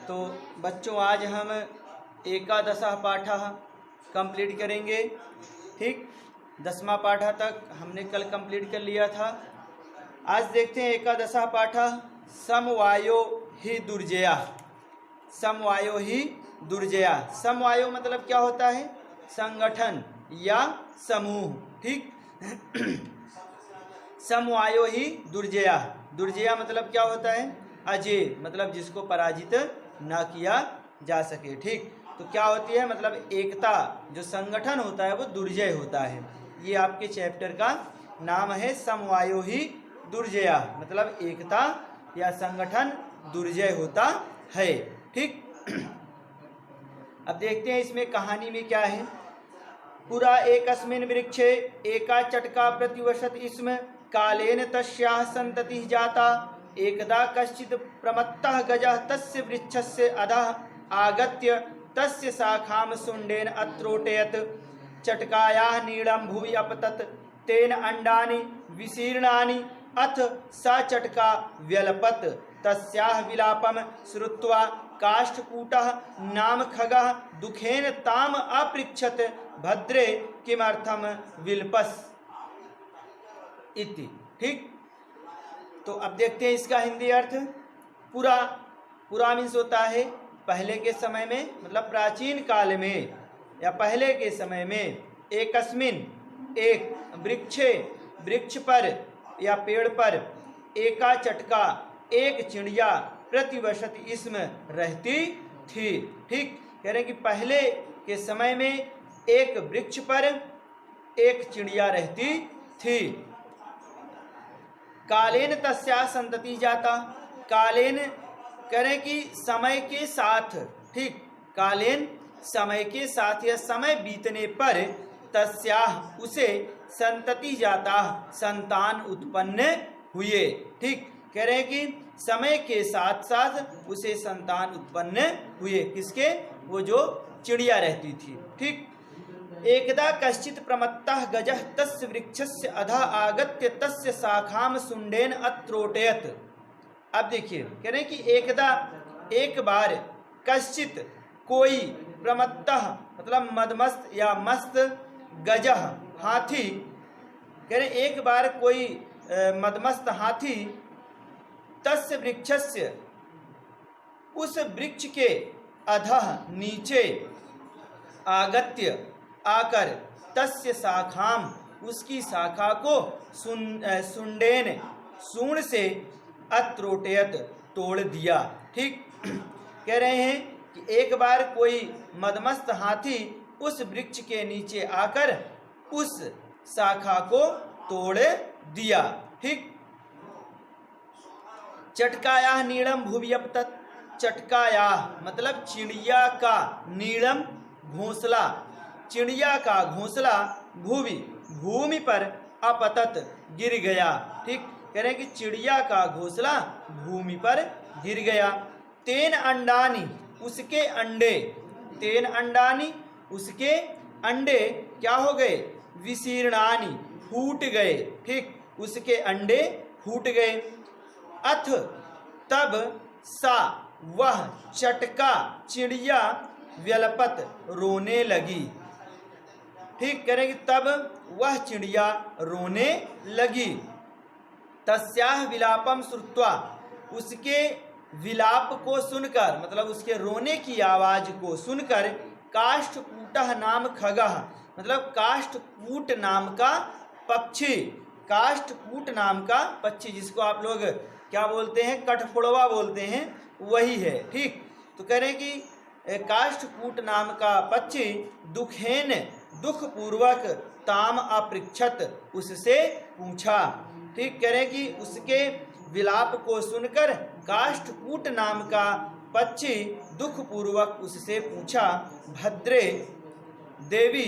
तो बच्चों आज हम एकादशः पाठः कंप्लीट करेंगे। ठीक, 10वां पाठा तक हमने कल कंप्लीट कर लिया था। आज देखते हैं एकादशः पाठः समवायो ही दुर्जया। समवायो ही दुर्जया। समवायो मतलब क्या होता है? संगठन या समूह। ठीक समवायो ही दुर्जया। दुर्जया मतलब क्या होता है? अजेय, मतलब जिसको पराजित ना किया जा सके। ठीक, तो क्या होती है? मतलब एकता, जो संगठन होता है वो दुर्जय होता है। ये आपके चैप्टर का नाम है, समवायो ही दुर्जया, मतलब एकता या संगठन दुर्जय होता है। ठीक अब देखते हैं इसमें कहानी में क्या है। पुरा एकस्मिन् वृक्षे एका चटका प्रतिवसत स्म कालेन तस्याः सन्ततिः जाता। एकदा कश्चित् प्रमत्तः गजः तस्य वृक्षस्य अधः आगत्य तस्य शाखां शुण्डेन अत्रोटयत्। चटकायाः नीडं भुवि अपतत् तेन अंडानि विशीर्णानि अथ सा चटका व्यलपत्। तस्याः विलापं श्रुत्वा काष्ठकूटः नाम खगः दुखेन ताम अपृच्छत् भद्रे किमर्थम विलपस् इति। ठीक, तो अब देखते हैं इसका हिंदी अर्थ। पुरा, पुरा मीन्स होता है पहले के समय में, मतलब प्राचीन काल में या पहले के समय में। एकस्मिन, एक, वृक्षे, वृक्ष पर या पेड़ पर, एका चटका, एक चिड़िया, प्रतिवसत इसमें रहती थी। ठीक, कह रहे हैं कि पहले के समय में एक वृक्ष पर एक चिड़िया रहती थी। कालेन तस्या संतति जाता। कालेन करें कि समय के साथ। ठीक, कालेन समय के साथ या समय बीतने पर, तस्या उसे संतति जाता, संतान उत्पन्न हुए। ठीक, कह रहे हैं कि समय के साथ साथ उसे संतान उत्पन्न हुए। किसके? वो जो चिड़िया रहती थी। ठीक, एकदा कश्चित् प्रमत्तः गजः तस्य वृक्षस्य अधः आगत्य तस्य शाखां शुण्डेन अत्रोटयत्। अब देखिए, कह रहे हैं कि एकदा, एक बार, कश्चित् कोई, प्रमत्तः मतलब मदमस्त या मस्त, गजः हाथी, कह रहे एक बार कोई मदमस्त हाथी, तस्य वृक्षस्य उस वृक्ष के, अधः नीचे, आगत्य आकर, तस्य शाखाम उसकी शाखा को, शुण्डेन सूंड से, अत्रोटयत तोड़ दिया। ठीक, कह रहे हैं कि एक बार कोई मदमस्त हाथी उस वृक्ष के नीचे आकर उस शाखा को तोड़ दिया। ठीक, चटकाया नीड़म भुवि अपतत्। चटकाया मतलब चिड़िया का, नीड़म घोंसला, चिड़िया का घोंसला, भूवि भूमि पर, अपतत गिर गया। ठीक, कह रहे हैं कि चिड़िया का घोंसला भूमि पर गिर गया। तेन अंडानी उसके अंडे, तेन अंडानी उसके अंडे क्या हो गए? विशीर्णानी फूट गए। ठीक, उसके अंडे फूट गए। अथ तब सा वह चटका चिड़िया व्यलपत रोने लगी। ठीक, करेंगे तब वह चिड़िया रोने लगी। तस्याह विलापम श्रुत्वा उसके विलाप को सुनकर, मतलब उसके रोने की आवाज को सुनकर, काष्ठकूटः नाम खगः मतलब काष्ठकूट नाम का पक्षी, काष्ठकूट नाम का पक्षी जिसको आप लोग क्या बोलते हैं? कठफोड़वा बोलते हैं, वही है। ठीक, तो कह रहे हैं कि काष्ठकूट नाम का पक्षी दुखेन दुख पूर्वक ताम अपृच्छत उससे पूछा। ठीक, कह रहे हैं कि उसके विलाप को सुनकर काष्ठकूट नाम का पक्षी दुख पूर्वक उससे पूछा, भद्रे देवी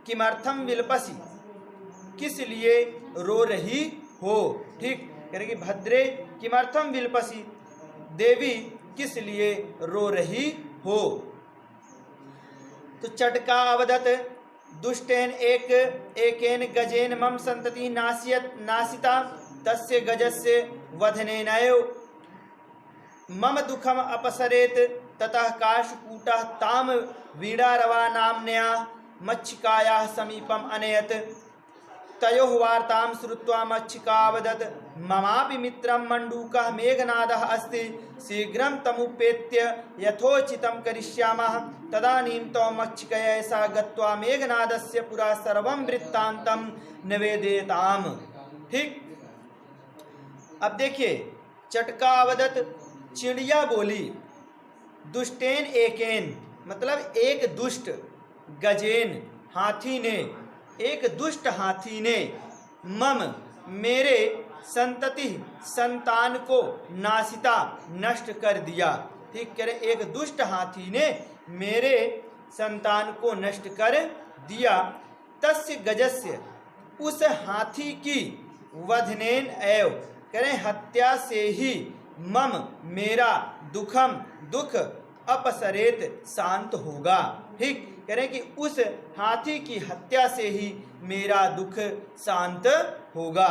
किमर्थम विलपसी, किस लिए रो रही हो? ठीक, कह रहे कि भद्रे किमर्थम विलपसी, देवी किस लिए रो रही हो? तो चटका अवदत दुष्टेन एकेन गजेन मम संतति नासिता तस्य गजस्य वधनेनैव। मम दुखम अपसरेत ततः काशकूटः ताम वीणारवा नाम्न्या मच्छिकायाः समीपम अनयत। तयोः वार्तां श्रुत्वा मच्छिका वदत् ममापि मित्रं मण्डूकः मेघनादः अस्ति, शीघ्रं तमुपेत्य यथोचितं करिष्यामः। तदानीं तौ मच्छिकया सा गत्वा मेघनादस्य पुरा सर्वं वृत्तान्तं निवेदयताम्। ठीक, अब देखिए, चटका वदत्, चिड़िया बोली, दुष्टेन एकेन मतलब एक दुष्ट, गजेन हाथी ने, एक दुष्ट हाथी ने, मम मेरे संतति संतान को नासिता नष्ट कर दिया। ठीक करे, एक दुष्ट हाथी ने मेरे संतान को नष्ट कर दिया। तस्य गजस्य उस हाथी की वधनेन एव करें हत्या से ही मम मेरा दुखम दुख अपसरेत शांत होगा। ठीक करें कि उस हाथी की हत्या से ही मेरा दुख शांत होगा।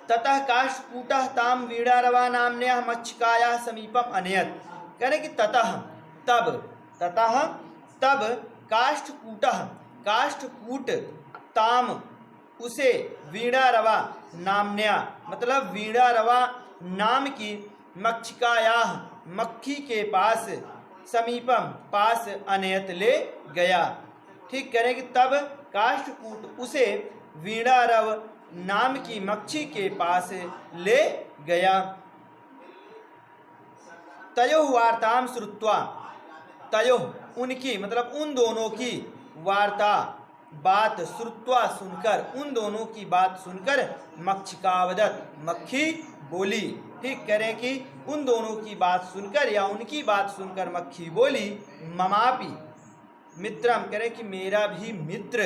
ततः काशकूटः ताम वीणारवा नाम्न्याः मच्छिकायाः समीपम अनयत। करें कि ततः तब काष्ठकूटः काष्ठकूट ताम उसे वीणारवा नाम्न्या मतलब वीणारवा नाम की मक्षिकायाः मक्खी के पास समीपम पास अनयत ले गया। ठीक करें कि तब काष्ठकूट उसे वीणारव नाम की मक्षी के पास ले गया। तयोः वार्तां श्रुत्वा, तयोः उनकी मतलब उन दोनों की, वार्ता बात, श्रुत्वा सुनकर, उन दोनों की बात सुनकर, मक्षिकावदत मक्खी बोली। ठीक करें कि उन दोनों की बात सुनकर या उनकी बात सुनकर मक्खी बोली, ममापि मित्रम करें कि मेरा भी मित्र,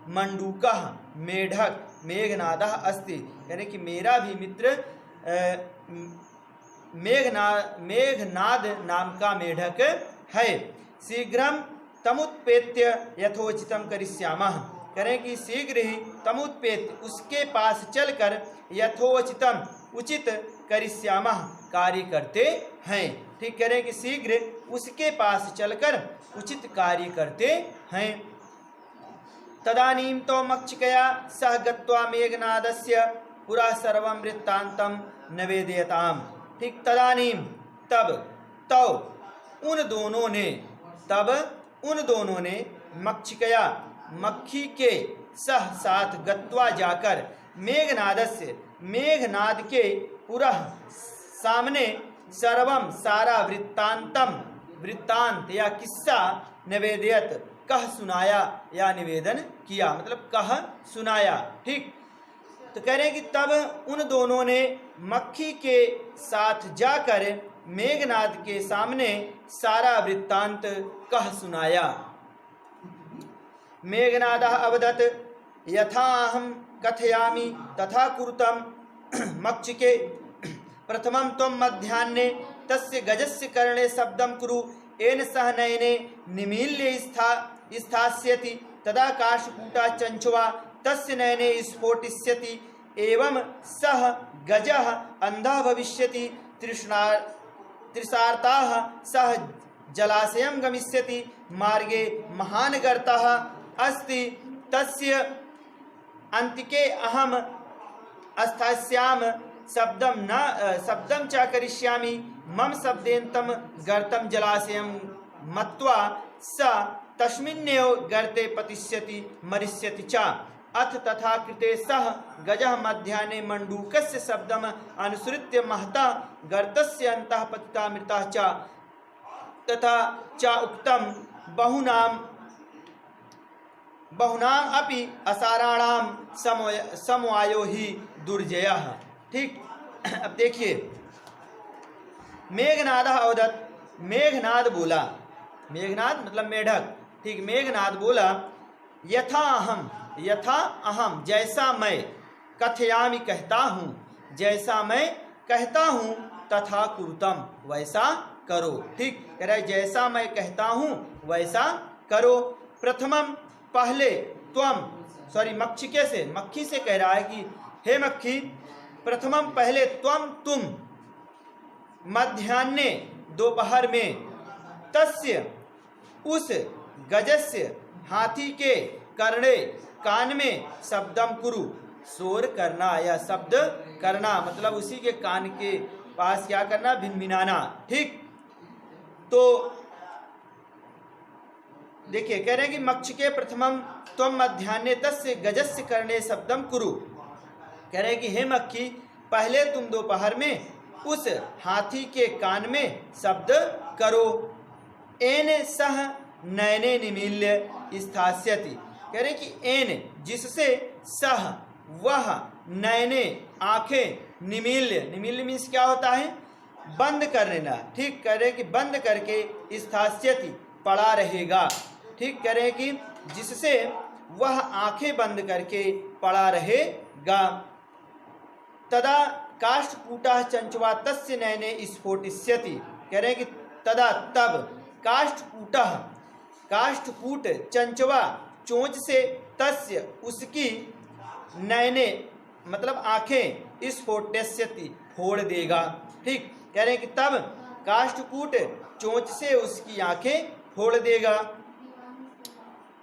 मंडूकः मेढक, मेघनादः अस्ति करें कि मेरा भी मित्र मेघनाद नाम का मेढक है। शीघ्रम तमुत्पेत्य यथोचितम करिष्यामः करें कि शीघ्र ही तमुत्पेत्य उसके पास चलकर यथोचितम उचित करिष्यामः कार्य करते हैं। ठीक करें कि शीघ्र उसके पास चलकर उचित कार्य करते हैं। तदानीं तो मक्षिकया सह गत्वा मेघनादस्य पुरा सर्वं वृत्तान्तं निवेदयताम्। ठीक, तदानीं तब तो उन दोनों ने मक्षिकया मक्खी के सह साथ गत्वा जाकर मेघनादस्य मेघनाद के पुरः सामने सर्वम सारा वृत्तांत या किस्सा निवेदयत कह सुनाया या निवेदन किया मतलब कह सुनाया। ठीक, तो कह रहे हैं कि तब उन दोनों ने मक्खी के साथ जाकर मेघनाद के सामने सारा वृत्तांत कह सुनाया। मेघनादः अवदत् यथा अहं कथयामि तथा कुरुतं मक्षिके प्रथमं त्वं मध्याह्ने तस्य गजस्य कर्णे शब्दं कुरु येन सह नयने निमील्य स्थास्यति तदा काशकूटा चंचुवा तस्य नयने स्फोटिष्यति एवं सह गजः अंधः भविष्यति तृषार्ताः सह जलाशयं गमिष्यति मार्गे महान् गर्तः अस्ति तस्य अन्तिके अहम स्थास्याम शब्दं च करिष्यामि मम शब्देन तम गर्तं जलाशयं मत्वा स तस्मिन्नेव गर्ते पतिष्यति मरिष्यति च। अथ तथा कृते सह गजः मध्याह्ने मण्डूकस्य शब्दम् अनुसृत्य महता गर्तस्य अन्तः पतिता मृतः च। तथा च उक्तं बहुनाम अपि असाराणाम समवायो ही दुर्जयः। ठीक, अब देखिए मेघनादः अवदत्, मेघनाद बोला, मेघनाद मतलब मेढक। ठीक, मेघनाद बोला यथा अहम जैसा मैं, कथयामि कहता हूँ, जैसा मैं कहता हूँ, तथा कुरुतम वैसा करो। ठीक, कह रहा है जैसा मैं कहता हूँ वैसा करो। प्रथमम पहले मक्खी से कह रहा है कि हे मक्खी, प्रथमम पहले तुम मध्याह्ने दोपहर में तस्य उस गजस्य हाथी के कर्णे कान में शब्दम कुरु शोर करना या शब्द करना मतलब उसी के कान के पास क्या करना भिनभिनाना। ठीक, तो देखिए कह रहे हैं कि मक्ष के प्रथमम त्वम मध्याह्ने तस्य गजस्य कर्णे शब्दम कुरु। कह रहे हैं कि हे मक्खी पहले तुम दोपहर में उस हाथी के कान में शब्द करो। एन सह नयने निमील्य स्थास्यति। कह रहे कि एन जिससे सह वह नयने आंखें निमील्य, निमील्य मीन्स क्या होता है बंद कर लेना। ठीक, कह रहे कि बंद करके स्थास्यति पड़ा रहेगा। ठीक, कह रहे कि जिससे वह आंखें बंद करके पड़ा रहेगा। तदा काष्ठकूटः चंचवा तस्य नयने स्फोटिष्यति। कह रहे कि तदा तब काष्ठकूटः काष्ठकूट चंचवा चोंच से तस्य उसकी नयने मतलब आंखें स्फोटिष्यति फोड़ देगा। ठीक, कह रहे हैं कि तब काष्ठकूट चोंच से उसकी आंखें फोड़ देगा।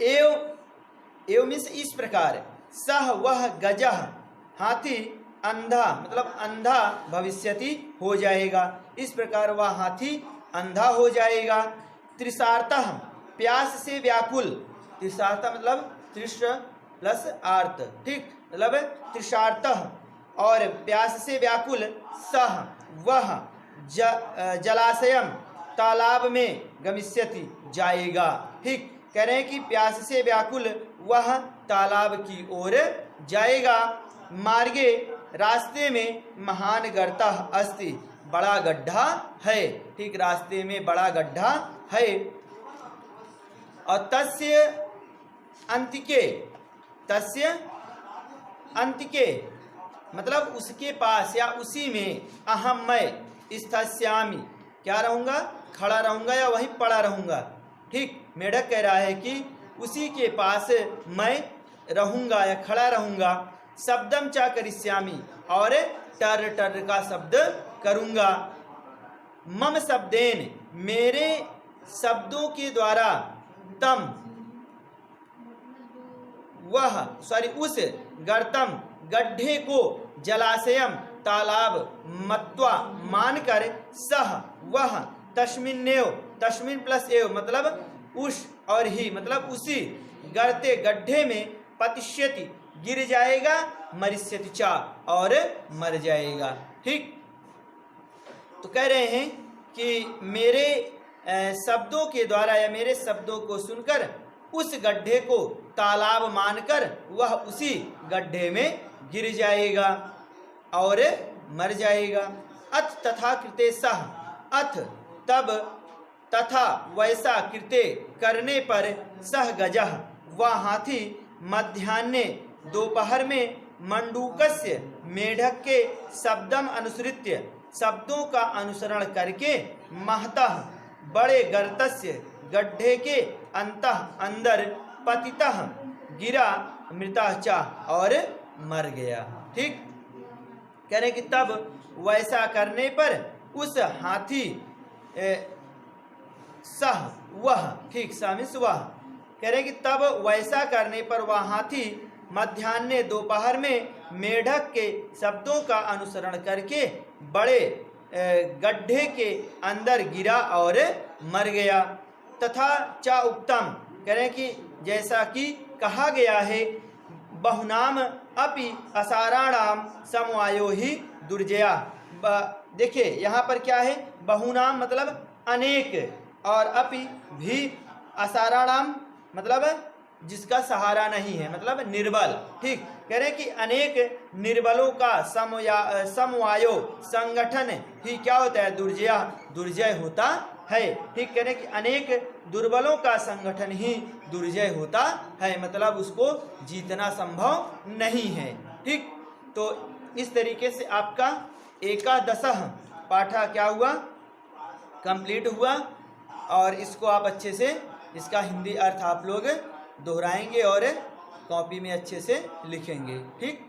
एव मीन्स इस प्रकार सह वह गजह हाथी अंधा मतलब अंधा भविष्यति हो जाएगा। इस प्रकार वह हाथी अंधा हो जाएगा। तृषार्तः प्यास से व्याकुल, तृषार्तः मतलब तृष प्लस आर्त। ठीक, मतलब तृषार्तः और प्यास से व्याकुल सह वह जलाशयम तालाब में गमिष्यति जाएगा। ठीक, कह रहे हैं कि प्यास से व्याकुल वह तालाब की ओर जाएगा। मार्गे रास्ते में महान गर्तः अस्ति बड़ा गड्ढा है। ठीक, रास्ते में बड़ा गड्ढा है। और तस्य अंतिके मतलब उसके पास या उसी में अहम मैं स्थस्यामि क्या रहूँगा खड़ा रहूँगा या वहीं पड़ा रहूँगा। ठीक, मेढक कह रहा है कि उसी के पास मैं रहूँगा या खड़ा रहूँगा। शब्दम चा करिष्यामि और टर टर का शब्द करूँगा। मम शब्देन मेरे शब्दों के द्वारा तम वह उस गर्तम गड्ढे को जलाशयम तालाब मत्वा मानकर सह वह तस्मिन्नेव तस्मिन प्लस एव मतलब उस और ही मतलब उसी गर्ते गड्ढे में पतिष्यति गिर जाएगा, मरिष्यति चा और मर जाएगा। ठीक, तो कह रहे हैं कि मेरे शब्दों के द्वारा या मेरे शब्दों को सुनकर उस गड्ढे को तालाब मानकर वह उसी गड्ढे में गिर जाएगा और मर जाएगा। अथ तथा कृते सह अथ तब तथा वैसा कृते करने पर सह गजह वह हाथी मध्याह्ने दोपहर में मंडूकस्य मेढक के शब्दम अनुसृत्य शब्दों का अनुसरण करके महतः बड़े गर्तस्य गड्ढे के अंतः अंदर पतितः गिरा मृतः चा और मर गया। ठीक, कह रहे कि तब वैसा करने पर उस हाथी सह वह ठीक सामिस वह कह रहे कि तब वैसा करने पर वह हाथी मध्याह्ने दोपहर में मेढक के शब्दों का अनुसरण करके बड़े गड्ढे के अंदर गिरा और मर गया। तथा चा उक्तम कह रहे कि जैसा कि कहा गया है बहुनाम अपि असाराणाम समवायो ही दुर्जया। देखिए यहाँ पर क्या है बहुनाम मतलब अनेक और अपि भी असाराणाम मतलब जिसका सहारा नहीं है मतलब निर्बल। ठीक, कह रहे कि अनेक निर्बलों का समवायो संगठन ही क्या होता है दुर्जया दुर्जय होता है। ठीक, कह रहे कि अनेक दुर्बलों का संगठन ही दुर्जय होता है मतलब उसको जीतना संभव नहीं है। ठीक, तो इस तरीके से आपका एकादशः पाठा क्या हुआ कंप्लीट हुआ और इसको आप अच्छे से इसका हिंदी अर्थ आप लोग दोहराएंगे और कॉपी में अच्छे से लिखेंगे। ठीक।